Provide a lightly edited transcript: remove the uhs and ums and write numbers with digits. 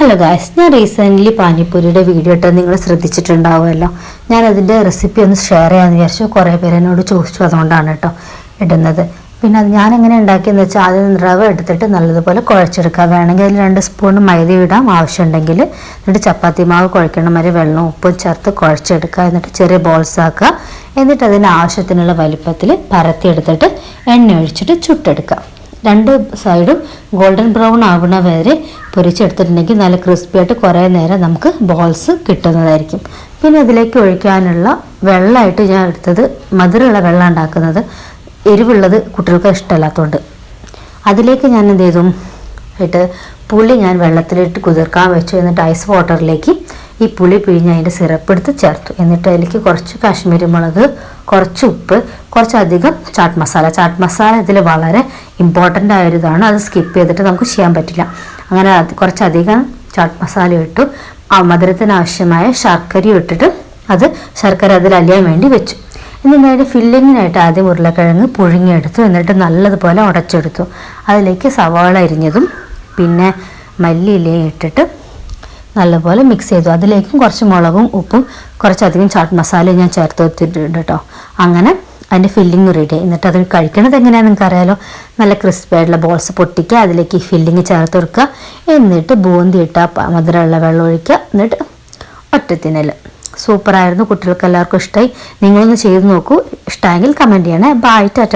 Hello guys, ഞാൻ recently പാനിപ്പൂരിയുടെ video ഇട്ട് നിങ്ങൾ ശ്രദ്ധിച്ചിട്ടുണ്ടാവുമല്ലോ. ഞാനതിൻ്റെ റെസിപ്പി ഒന്ന് ഷെയർ ചെയ്യാമെന്ന് വിചാരിച്ചു. കുറേ പേര് എന്നോട് ചോദിച്ചു, അതുകൊണ്ടാണ് കേട്ടോ ഇടുന്നത്. പിന്നെ അത് ഞാൻ എങ്ങനെ ഉണ്ടാക്കിയെന്ന് വെച്ചാൽ ആദ്യം റവ എടുത്തിട്ട് നല്ലതുപോലെ കുഴച്ചെടുക്കുക. വേണമെങ്കിൽ അതിൽ 2 സ്പൂൺ മൈദ ഇടാം ആവശ്യമുണ്ടെങ്കിൽ. എന്നിട്ട് ചപ്പാത്തി മാവ് കുഴക്കണ മാതിരി വെള്ളവും ഉപ്പും ചേർത്ത് കുഴച്ചെടുക്കുക. എന്നിട്ട് ചെറിയ ബോൾസ് ആക്കുക. എന്നിട്ട് അതിന് ആവശ്യത്തിനുള്ള വലിപ്പത്തിൽ പരത്തിയെടുത്തിട്ട് എണ്ണ ഒഴിച്ചിട്ട് ചുട്ടെടുക്കുക. 2 സൈഡും ഗോൾഡൻ ബ്രൗൺ ആവുന്ന വരെ പൊരിച്ചെടുത്തിട്ടുണ്ടെങ്കിൽ നല്ല ക്രിസ്പി ആയിട്ട് കുറേ നേരം നമുക്ക് ബോൾസ് കിട്ടുന്നതായിരിക്കും. പിന്നെ അതിലേക്ക് ഒഴിക്കാനുള്ള വെള്ളമായിട്ട് ഞാൻ എടുത്തത് മധുരമുള്ള വെള്ളം ഉണ്ടാക്കുന്നത്, എരിവുള്ളത് കുട്ടികൾക്ക് ഇഷ്ടമല്ലാത്തതുകൊണ്ട്. അതിലേക്ക് ഞാൻ എന്ത് ചെയ്തു പുളി ഞാൻ വെള്ളത്തിലിട്ട് കുതിർക്കാൻ വെച്ചു. എന്നിട്ട് ഐസ് വാട്ടറിലേക്ക് ഈ പുളി പിഴിഞ്ഞ് അതിൻ്റെ സിറപ്പ് എടുത്ത് ചേർത്തു. എന്നിട്ട് അതിലേക്ക് കുറച്ച് കാശ്മീരി മുളക്, കുറച്ച് ഉപ്പ്, കുറച്ചധികം ചാട്ട് മസാല ഇതിൽ വളരെ ഇമ്പോർട്ടൻ്റ് ആയൊരിതാണ്. അത് സ്കിപ്പ് ചെയ്തിട്ട് നമുക്ക് ചെയ്യാൻ പറ്റില്ല. അങ്ങനെ കുറച്ചധികം ചാട്ട് മസാല ഇട്ടു. ആ മധുരത്തിന് ആവശ്യമായ ശർക്കരയും ഇട്ടിട്ട് ശർക്കര അതിൽ അലിയാൻ വേണ്ടി വെച്ചു. എന്നിട്ട് അതിൻ്റെ ഫില്ലിങ്ങിനായിട്ട് ആദ്യം ഉരുളക്കിഴങ്ങ് പുഴുങ്ങിയെടുത്തു. എന്നിട്ട് നല്ലതുപോലെ ഉടച്ചെടുത്തു. അതിലേക്ക് സവാള അരിഞ്ഞതും പിന്നെ മല്ലിയിലയും ഇട്ടിട്ട് നല്ലപോലെ മിക്സ് ചെയ്തു. അതിലേക്കും കുറച്ച് മുളകും ഉപ്പും കുറച്ചധികം ചാട്ട് മസാലയും ഞാൻ ചേർത്ത് വെച്ചിട്ടുണ്ട് കേട്ടോ. അങ്ങനെ അതിൻ്റെ ഫില്ലിങ് റെഡി. എന്നിട്ട് അത് കഴിക്കണത് എങ്ങനെയാണെന്ന് നിങ്ങൾക്ക് അറിയാലോ. നല്ല ക്രിസ്പി ആയിട്ടുള്ള ബോൾസ് പൊട്ടിക്കുക, അതിലേക്ക് ഈ ഫില്ലിങ് ചേർത്ത് കൊടുക്കുക. എന്നിട്ട് ബൂന്തി ഇട്ടാൽ മധുരമുള്ള വെള്ളം ഒഴിക്കുക. എന്നിട്ട് ഒറ്റത്തിനൽ സൂപ്പറായിരുന്നു. കുട്ടികൾക്ക് എല്ലാവർക്കും ഇഷ്ടമായി. നിങ്ങളൊന്ന് ചെയ്ത് നോക്കൂ. ഇഷ്ടമായെങ്കിൽ കമൻറ്റ് ചെയ്യണേ. ബൈ, ടാറ്റ.